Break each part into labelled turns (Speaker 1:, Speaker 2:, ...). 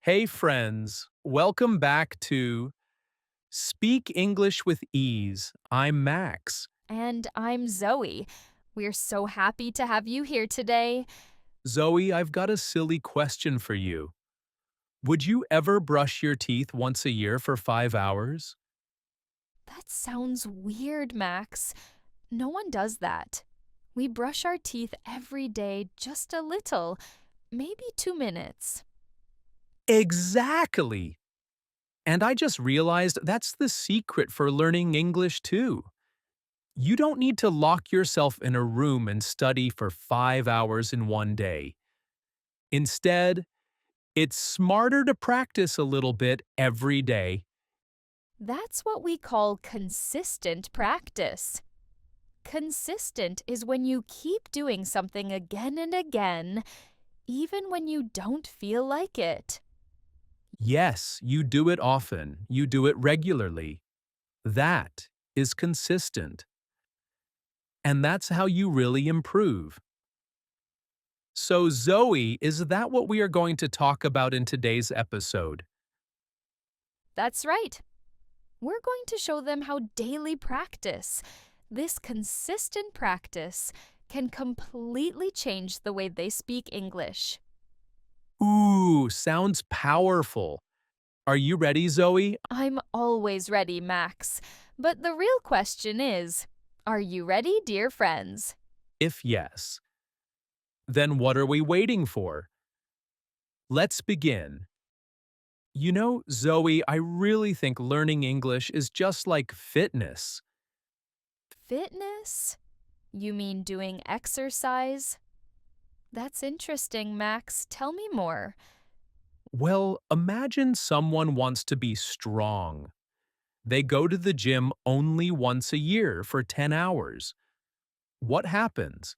Speaker 1: Hey, friends. Welcome back to Speak English with Ease. I'm Max.
Speaker 2: And I'm Zoe. We're so happy to have you here today.
Speaker 1: Zoe, I've got a silly question for you. Would you ever brush your teeth once a year for 5 hours?
Speaker 2: That sounds weird, Max. No one does that. We brush our teeth every day just a little, maybe 2 minutes.
Speaker 1: Exactly! And I just realized that's the secret for learning English, too. You don't need to lock yourself in a room and study for 5 hours in one day. Instead, it's smarter to practice a little bit every day.
Speaker 2: That's what we call consistent practice. Consistent is when you keep doing something again and again, even when you don't feel like it.
Speaker 1: Yes, you do it often, you do it regularly. That is consistent. And that's how you really improve. So, Zoe, is that what we are going to talk about in today's episode?
Speaker 2: That's right. We're going to show them how daily practice, this consistent practice, can completely change the way they speak English.
Speaker 1: Ooh, sounds powerful. Are you ready, Zoe?
Speaker 2: I'm always ready, Max. But the real question is, are you ready, dear friends?
Speaker 1: If yes, then what are we waiting for? Let's begin. You know, Zoe, I really think learning English is just like fitness.
Speaker 2: Fitness? You mean doing exercise? That's interesting, Max. Tell me more.
Speaker 1: Well, imagine someone wants to be strong. They go to the gym only once a year for 10 hours. What happens?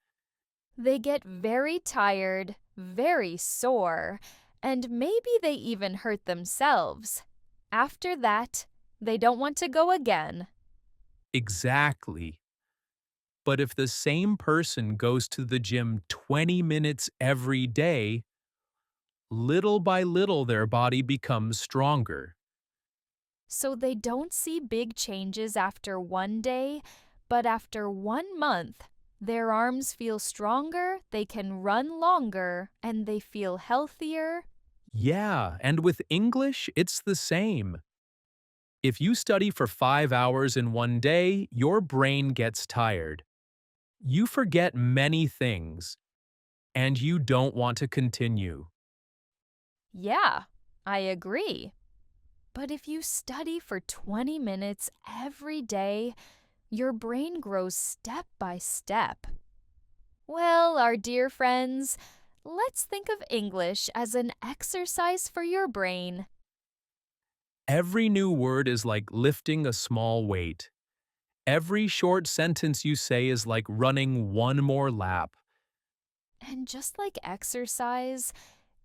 Speaker 2: They get very tired, very sore, and maybe they even hurt themselves. After that, they don't want to go again.
Speaker 1: Exactly. But if the same person goes to the gym 20 minutes every day, little by little their body becomes stronger.
Speaker 2: So they don't see big changes after one day, but after 1 month, their arms feel stronger, they can run longer, and they feel healthier.
Speaker 1: Yeah, and with English, it's the same. If you study for 5 hours in one day, your brain gets tired. You forget many things, and you don't want to continue.
Speaker 2: Yeah, I agree. But if you study for 20 minutes every day, your brain grows step by step. Well, our dear friends, let's think of English as an exercise for your brain.
Speaker 1: Every new word is like lifting a small weight. Every short sentence you say is like running one more lap.
Speaker 2: And just like exercise,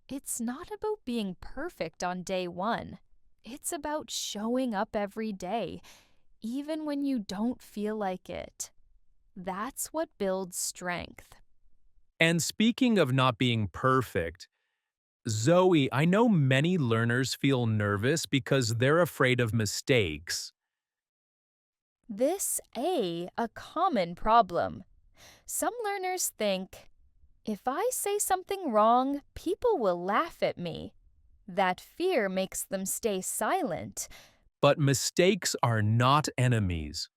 Speaker 2: it's not about being perfect on day one. It's about showing up every day, even when you don't feel like it. That's what builds strength.
Speaker 1: And speaking of not being perfect, Zoe, I know many learners feel nervous because they're afraid of mistakes.
Speaker 2: A common problem. Some learners think, if I say something wrong, people will laugh at me. That fear makes them stay silent.
Speaker 1: But mistakes are not enemies.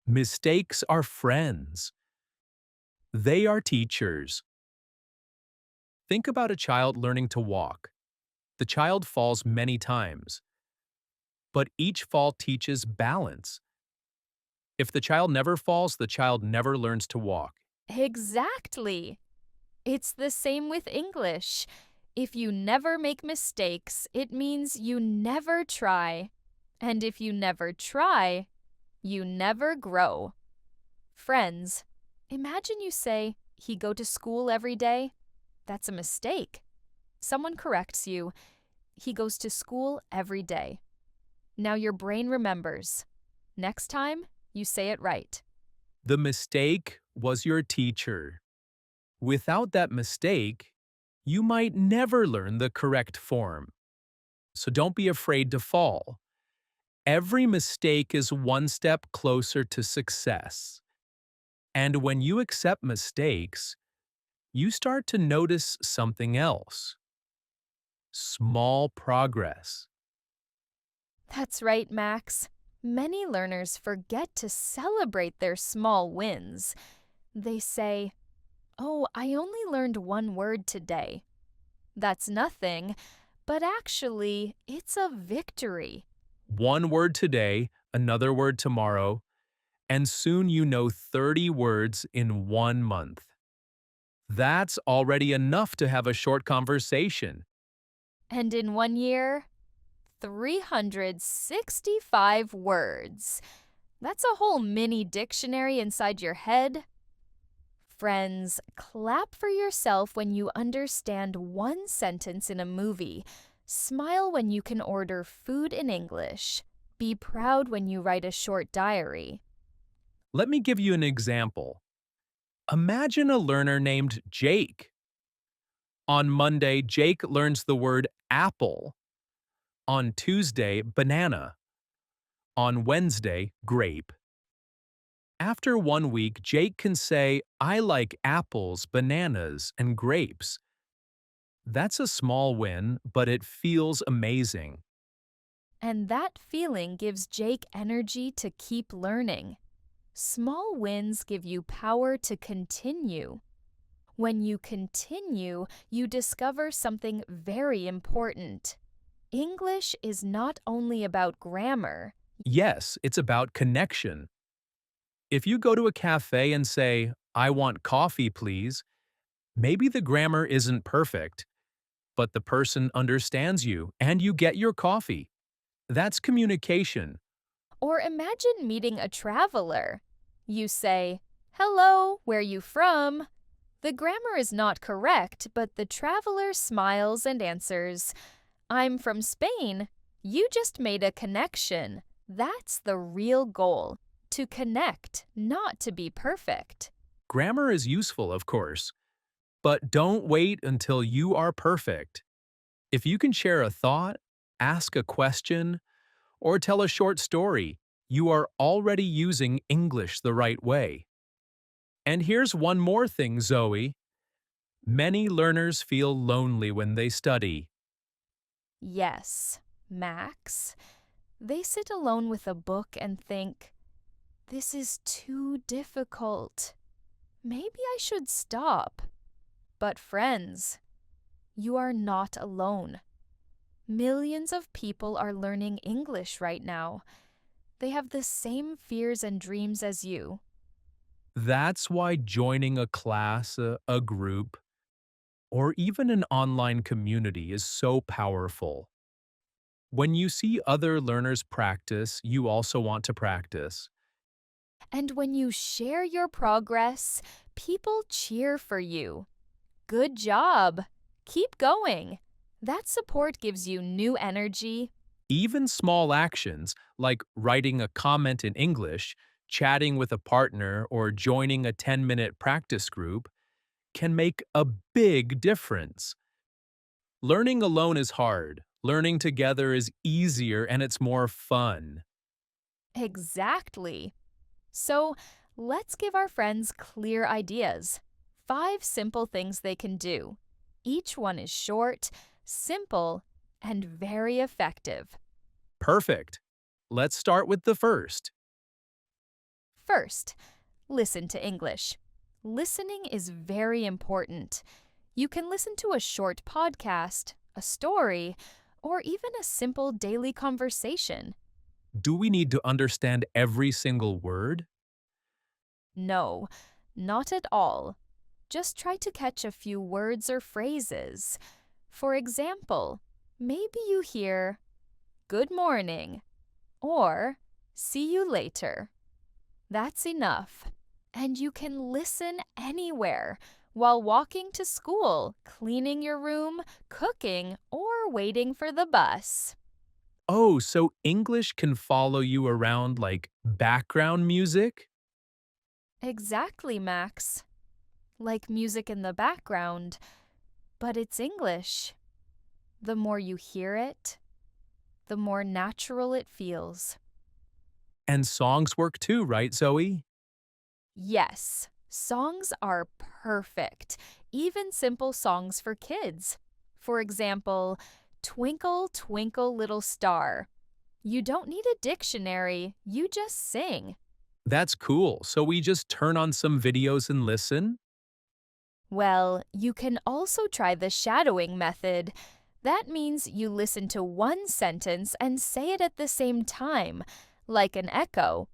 Speaker 1: Mistakes are friends. They are teachers. Think about a child learning to walk. The child falls many times, but each fall teaches balance. If the child never falls, the child never learns to walk.
Speaker 2: Exactly. It's the same with English. If you never make mistakes, it means you never try. And if you never try, you never grow. Friends, imagine you say, he go to school every day. That's a mistake. Someone corrects you. He goes to school every day. Now your brain remembers. Next time, you say it right.
Speaker 1: The mistake was your teacher. Without that mistake, you might never learn the correct form. so don't be afraid to fall. Every mistake is one step closer to success. And when you accept mistakes, you start to notice something else. Small progress.
Speaker 2: That's right, Max. Many learners forget to celebrate their small wins. They say, "Oh, I only learned one word today." That's nothing, but actually, it's a victory.
Speaker 1: One word today, another word tomorrow, and soon you know 30 words in 1 month. That's already enough to have a short conversation.
Speaker 2: And in 1 year, 365 words. That's a whole mini dictionary inside your head. Friends, clap for yourself when you understand one sentence in a movie. Smile when you can order food in English. Be proud when you write a short diary.
Speaker 1: Let me give you an example. Imagine a learner named Jake. On Monday, Jake learns the word apple. On Tuesday, banana. On Wednesday, grape. After 1 week, Jake can say, I like apples, bananas, and grapes. That's a small win, but it feels amazing.
Speaker 2: And that feeling gives Jake energy to keep learning. Small wins give you power to continue. When you continue, you discover something very important. English is not only about grammar.
Speaker 1: Yes, it's about connection. If you go to a cafe and say, I want coffee, please, maybe the grammar isn't perfect, but the person understands you and you get your coffee. That's communication.
Speaker 2: Or imagine meeting a traveler. You say, "Hello, where you from?" The grammar is not correct, but the traveler smiles and answers, "I'm from Spain." You just made a connection. That's the real goal. To connect, not to be perfect.
Speaker 1: Grammar is useful, of course, but don't wait until you are perfect. If you can share a thought, ask a question, or tell a short story, you are already using English the right way. And here's one more thing, Zoe. Many learners feel lonely when they study.
Speaker 2: Yes, Max. They sit alone with a book and think, "This is too difficult. Maybe I should stop." But friends, you are not alone. Millions of people are learning English right now. They have the same fears and dreams as you.
Speaker 1: That's why joining a class, a group, or even an online community is so powerful. When you see other learners practice, you also want to practice.
Speaker 2: And when you share your progress, people cheer for you. Good job! Keep going. That support gives you new energy.
Speaker 1: Even small actions, like writing a comment in English, chatting with a partner, or joining a 10-minute practice group, can make a big difference. Learning alone is hard. Learning together is easier and it's more fun.
Speaker 2: Exactly. So let's give our friends clear ideas. 5 simple things they can do. Each one is short, simple, and very effective.
Speaker 1: Perfect. Let's start with the first.
Speaker 2: First, listen to English. Listening is very important. You can listen to a short podcast, a story, or even a simple daily conversation.
Speaker 1: Do we need to understand every single word?
Speaker 2: No, not at all. Just try to catch a few words or phrases. For example, maybe you hear, "Good morning," or "See you later." That's enough. And you can listen anywhere while walking to school, cleaning your room, cooking, or waiting for the bus.
Speaker 1: Oh, so English can follow you around like background music?
Speaker 2: Exactly, Max. Like music in the background, but it's English. The more you hear it, the more natural it feels.
Speaker 1: And songs work too, right, Zoe?
Speaker 2: Yes, songs are perfect, even simple songs for kids. For example, Twinkle, Twinkle, Little Star. You don't need a dictionary, you just sing.
Speaker 1: That's cool. So we just turn on some videos and listen?
Speaker 2: Well, you can also try the shadowing method. That means you listen to one sentence and say it at the same time, like an echo.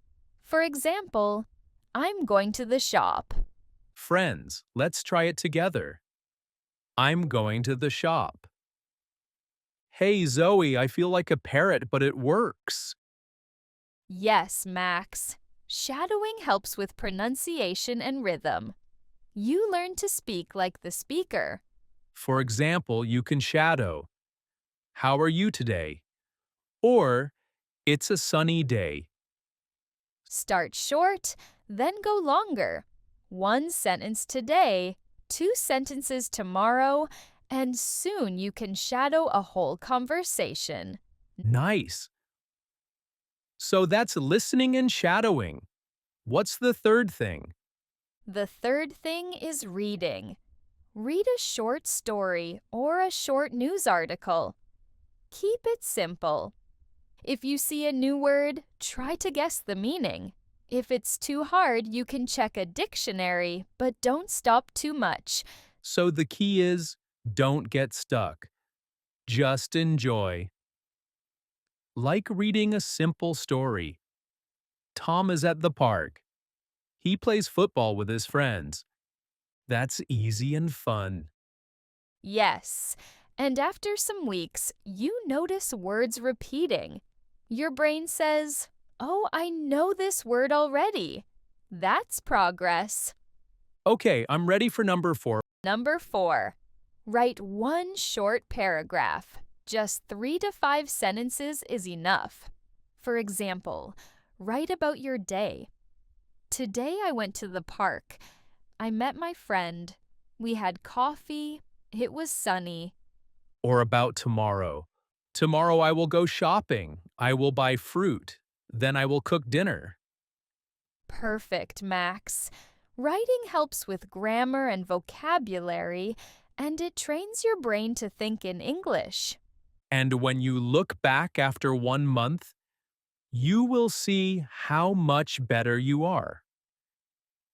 Speaker 2: For example, I'm going to the shop.
Speaker 1: Friends, let's try it together. I'm going to the shop. Hey, Zoe, I feel like a parrot, but it works.
Speaker 2: Yes, Max. Shadowing helps with pronunciation and rhythm. You learn to speak like the speaker.
Speaker 1: For example, you can shadow. How are you today? Or, it's a sunny day.
Speaker 2: Start short, then go longer. One sentence today, two sentences tomorrow, and soon you can shadow a whole conversation.
Speaker 1: Nice. So that's listening and shadowing. What's the third thing?
Speaker 2: The third thing is reading. Read a short story or a short news article. Keep it simple. If you see a new word, try to guess the meaning. If it's too hard, you can check a dictionary, but don't stop too much.
Speaker 1: So the key is don't get stuck. Just enjoy. Like reading a simple story. Tom is at the park. He plays football with his friends. That's easy and fun.
Speaker 2: Yes, and after some weeks, you notice words repeating. Your brain says, "Oh, I know this word already." That's progress.
Speaker 1: Okay, I'm ready for number 4.
Speaker 2: Number 4. Write one short paragraph. Just 3 to 5 sentences is enough. For example, write about your day. Today I went to the park. I met my friend. We had coffee. It was sunny.
Speaker 1: Or about tomorrow. Tomorrow I will go shopping. I will buy fruit. Then I will cook dinner.
Speaker 2: Perfect, Max. Writing helps with grammar and vocabulary, and it trains your brain to think in English.
Speaker 1: And when you look back after 1 month, you will see how much better you are.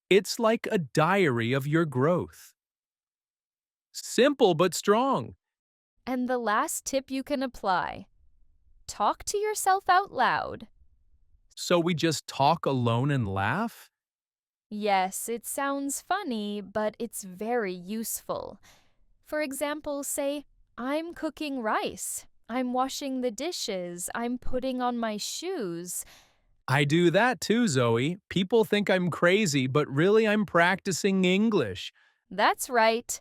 Speaker 1: It's like a diary of your growth. Simple but strong.
Speaker 2: And the last tip you can apply: talk to yourself out loud.
Speaker 1: So we just talk alone and laugh?
Speaker 2: Yes, it sounds funny, but it's very useful. For example, say, I'm cooking rice. I'm washing the dishes. I'm putting on my shoes.
Speaker 1: I do that too, Zoe. People think I'm crazy, but really I'm practicing English.
Speaker 2: That's right.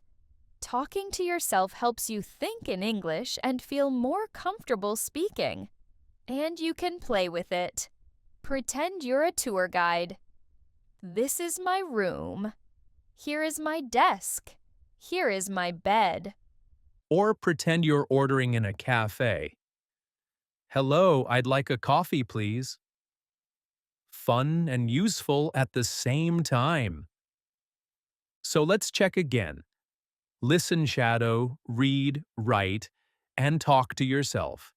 Speaker 2: Talking to yourself helps you think in English and feel more comfortable speaking. And you can play with it. Pretend you're a tour guide. This is my room. Here is my desk. Here is my bed.
Speaker 1: Or pretend you're ordering in a cafe. Hello, I'd like a coffee, please. Fun and useful at the same time. So let's check again. Listen, shadow, read, write, and talk to yourself.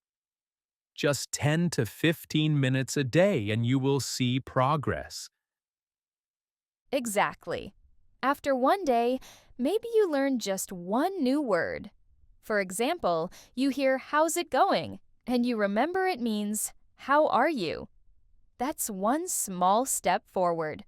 Speaker 1: Just 10 to 15 minutes a day and you will see progress.
Speaker 2: Exactly. After one day, maybe you learn just one new word. For example, you hear "How's it going?" and you remember it means "How are you?" That's one small step forward.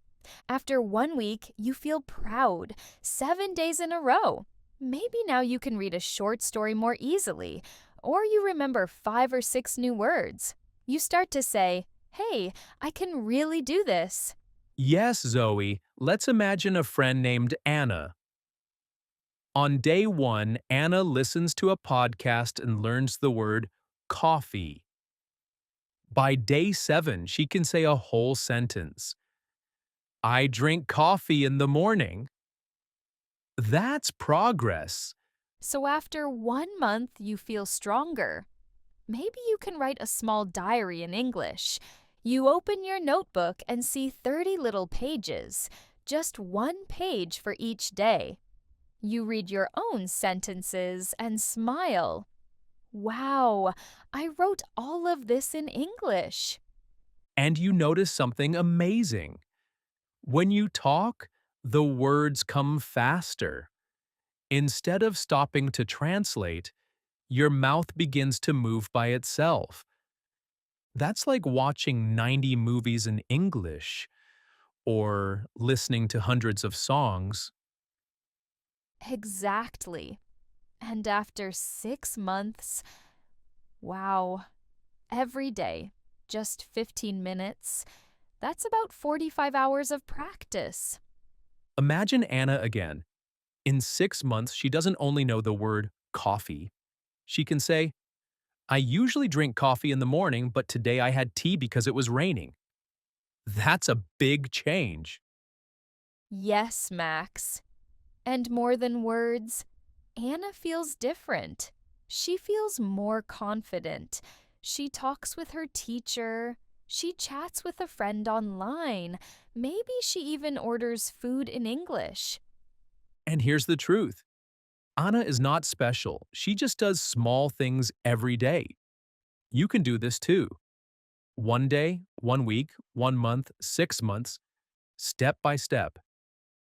Speaker 2: After 1 week, you feel proud, 7 days in a row. Maybe now you can read a short story more easily, or you remember 5 or 6 new words. You start to say, "Hey, I can really do this."
Speaker 1: Yes, Zoe, let's imagine a friend named Anna. On day 1, Anna listens to a podcast and learns the word coffee. By day 7, she can say a whole sentence. I drink coffee in the morning. That's progress.
Speaker 2: So after 1 month, you feel stronger. Maybe you can write a small diary in English. You open your notebook and see 30 little pages, just one page for each day. You read your own sentences and smile. Wow, I wrote all of this in English.
Speaker 1: And you notice something amazing. When you talk, the words come faster. Instead of stopping to translate, your mouth begins to move by itself. That's like watching 90 movies in English or listening to hundreds of songs.
Speaker 2: Exactly. And after 6 months, wow, every day, just 15 minutes, that's about 45 hours of practice.
Speaker 1: Imagine Anna again. In 6 months, she doesn't only know the word coffee. She can say, I usually drink coffee in the morning, but today I had tea because it was raining. That's a big change.
Speaker 2: Yes, Max. And more than words, Anna feels different. She feels more confident. She talks with her teacher. She chats with a friend online. Maybe she even orders food in English.
Speaker 1: And here's the truth. Anna is not special. She just does small things every day. You can do this too. One day, 1 week, 1 month, 6 months, step by step.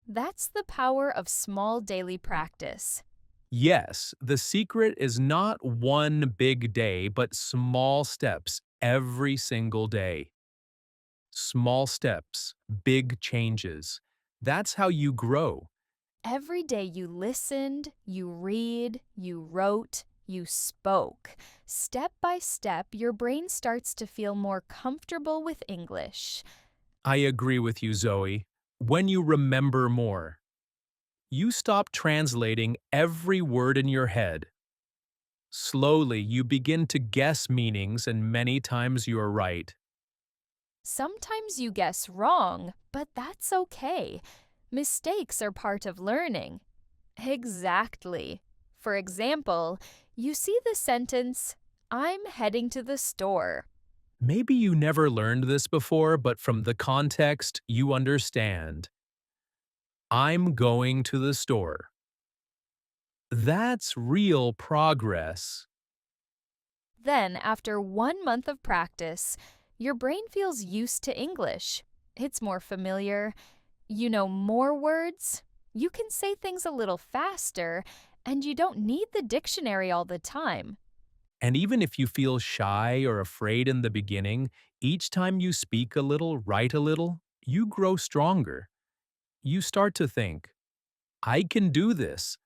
Speaker 2: That's the power of small daily practice.
Speaker 1: Yes, the secret is not one big day, but small steps every single day. Small steps, big changes. That's how you grow.
Speaker 2: Every day you listened, you read, you wrote, you spoke. Step by step, your brain starts to feel more comfortable with English.
Speaker 1: I agree with you, Zoe. When you remember more, you stop translating every word in your head. Slowly, you begin to guess meanings, and many times you are right.
Speaker 2: Sometimes you guess wrong, but that's okay. Mistakes are part of learning. Exactly. For example, you see the sentence, I'm heading to the store.
Speaker 1: Maybe you never learned this before, but from the context, you understand. I'm going to the store. That's real progress.
Speaker 2: Then, after 1 month of practice, your brain feels used to English. It's more familiar. You know more words. You can say things a little faster, and you don't need the dictionary all the time.
Speaker 1: And even if you feel shy or afraid in the beginning, each time you speak a little, write a little, you grow stronger. You start to think, I can do this.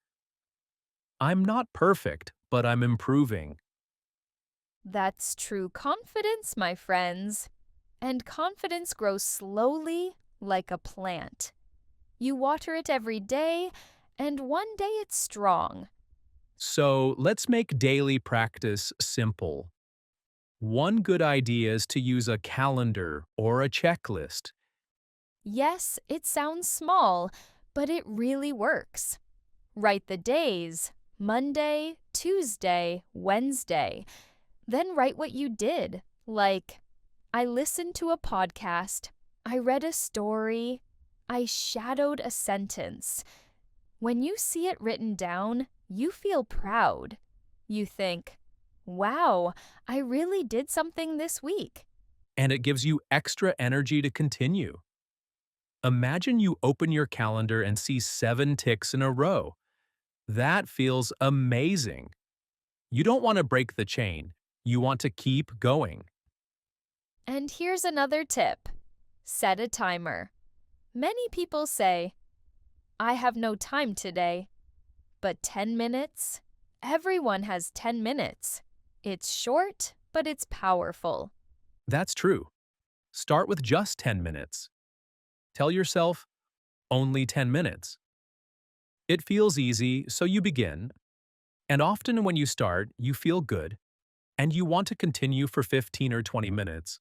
Speaker 1: I'm not perfect, but I'm improving.
Speaker 2: That's true confidence, my friends. And confidence grows slowly like a plant. You water it every day, and one day it's strong.
Speaker 1: So let's make daily practice simple. One good idea is to use a calendar or a checklist.
Speaker 2: Yes, it sounds small, but it really works. Write the days Monday, Tuesday, Wednesday. Then write what you did, like, I listened to a podcast, I read a story, I shadowed a sentence. When you see it written down, you feel proud. You think, wow, I really did something this week.
Speaker 1: And it gives you extra energy to continue. Imagine you open your calendar and see 7 ticks in a row. That feels amazing. You don't want to break the chain. You want to keep going.
Speaker 2: And here's another tip: set a timer. Many people say, I have no time today. But 10 minutes? Everyone has 10 minutes. It's short, but it's powerful.
Speaker 1: That's true. Start with just 10 minutes. Tell yourself, only 10 minutes. It feels easy, so you begin. And often when you start, you feel good, and you want to continue for 15 or 20 minutes.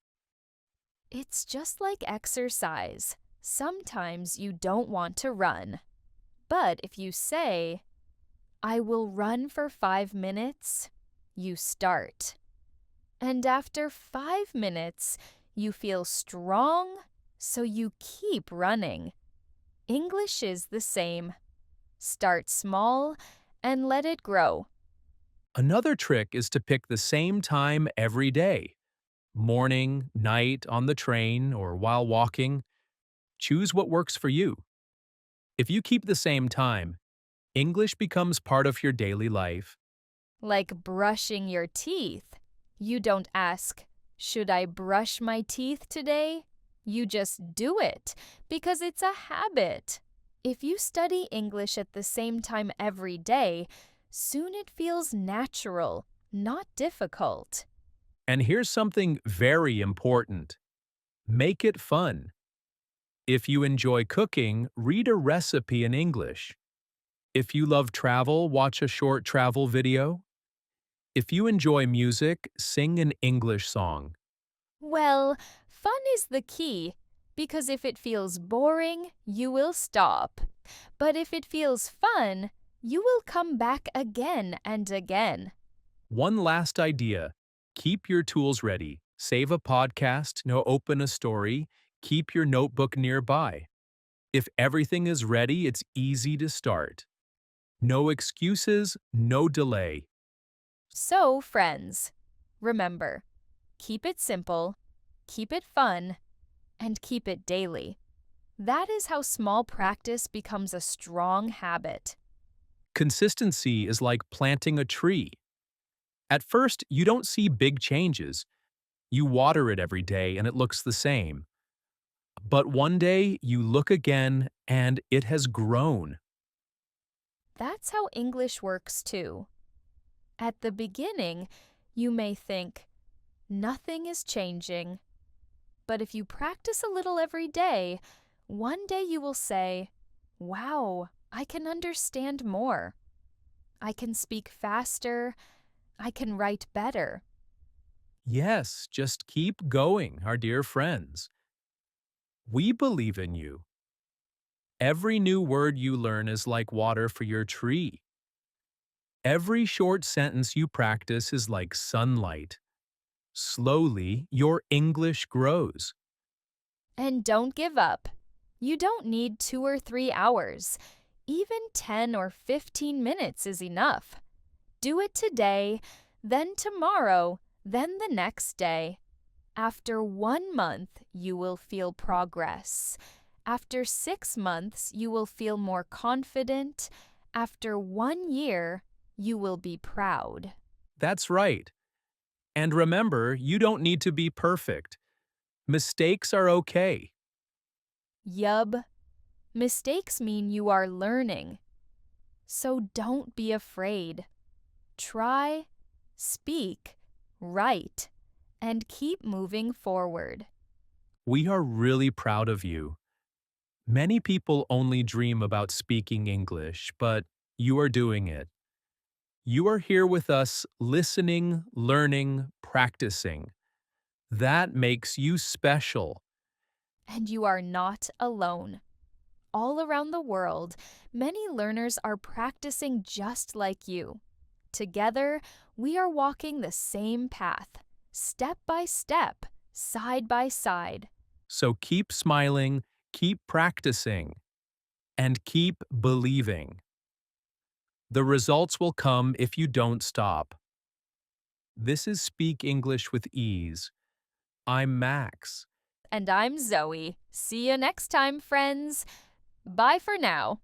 Speaker 2: It's just like exercise. Sometimes you don't want to run. But if you say, I will run for 5 minutes, you start. And after 5 minutes, you feel strong, so you keep running. English is the same. Start small and let it grow.
Speaker 1: Another trick is to pick the same time every day. Morning, night, on the train, or while walking. Choose what works for you. If you keep the same time, English becomes part of your daily life.
Speaker 2: Like brushing your teeth. You don't ask, should I brush my teeth today? You just do it because it's a habit. If you study English at the same time every day, soon it feels natural, not difficult.
Speaker 1: And here's something very important. Make it fun. If you enjoy cooking, read a recipe in English. If you love travel, watch a short travel video. If you enjoy music, sing an English song.
Speaker 2: Well, fun is the key because if it feels boring, you will stop. But if it feels fun, you will come back again and again.
Speaker 1: One last idea. Keep your tools ready. Save a podcast, no open a story, keep your notebook nearby. If everything is ready, it's easy to start. No excuses, no delay.
Speaker 2: So, friends, remember, keep it simple, keep it fun, and keep it daily. That is how small practice becomes a strong habit.
Speaker 1: Consistency is like planting a tree. At first, you don't see big changes. You water it every day and it looks the same. But one day, you look again and it has grown.
Speaker 2: That's how English works too. At the beginning, you may think, nothing is changing. But if you practice a little every day, one day you will say, wow, I can understand more. I can speak faster. I can write better.
Speaker 1: Yes, just keep going, our dear friends. We believe in you. Every new word you learn is like water for your tree. Every short sentence you practice is like sunlight. Slowly, your English grows.
Speaker 2: And don't give up. You don't need 2 or 3 hours. Even 10 or 15 minutes is enough. Do it today, then tomorrow, then the next day. After 1 month, you will feel progress. After 6 months, you will feel more confident. After 1 year, you will be proud.
Speaker 1: That's right. And remember, you don't need to be perfect. Mistakes are okay.
Speaker 2: Yub. Mistakes mean you are learning. So don't be afraid. Try, speak, write, and keep moving forward.
Speaker 1: We are really proud of you. Many people only dream about speaking English, but you are doing it. You are here with us, listening, learning, practicing. That makes you special.
Speaker 2: And you are not alone. All around the world, many learners are practicing just like you. Together, we are walking the same path, step by step, side by side.
Speaker 1: So keep smiling, keep practicing, and keep believing. The results will come if you don't stop. This is Speak English with Ease. I'm Max.
Speaker 2: And I'm Zoe. See you next time, friends. Bye for now.